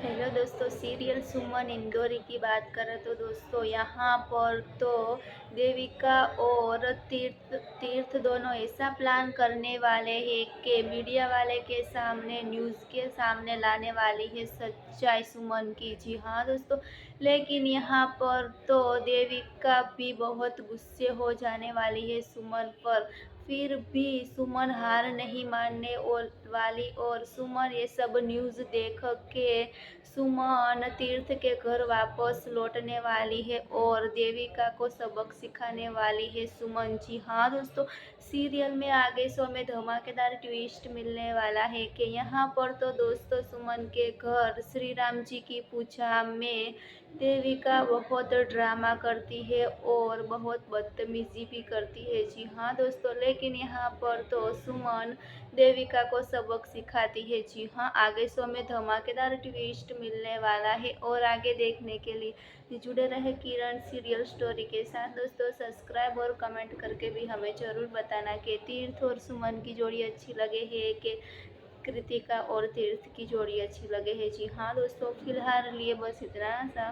Hello दोस्तों, serial सुमन इंदौरी की बात करें तो दोस्तों यहाँ पर तो देविका और तीर्थ तीर्थ दोनों ऐसा प्लान करने वाले हैं कि मीडिया वाले के सामने न्यूज़ के सामने लाने वाली है सच्चाई सुमन की। जी हाँ दोस्तों, लेकिन यहाँ पर तो देविका भी बहुत गुस्से हो जाने वाली है सुमन पर। फिर भी सुमन हार नहीं मानने और वाली और सुमन ये सब न्यूज़ देख के सुमन तीर्थ के घर वापस लौटने वाली है और देविका को सबक सिखाने वाली है सुमन। जी हाँ दोस्तों, सीरियल में आगे शो में धमाकेदार ट्विस्ट मिलने वाला है कि यहाँ पर तो दोस्तों सुमन के घर श्री राम जी की पूजा में देविका बहुत ड्रामा करती है और बहुत बदतमीजी भी करती है। जी हाँ दोस्तों, लेकिन यहाँ पर तो सुमन देविका को सबक सिखाती है। जी हाँ, आगे शो में धमाकेदार ट्विस्ट मिलने वाला है और आगे देखने के लिए जुड़े रहे किरण सीरियल स्टोरी के साथ। दोस्तों सब्सक्राइब और कमेंट करके भी हमें ज़रूर बताना कि तीर्थ और सुमन की जोड़ी अच्छी लगे है कि कृतिका और तीर्थ की जोड़ी अच्छी लगे है। जी हाँ दोस्तों, फिलहाल लिए बस इतना सा।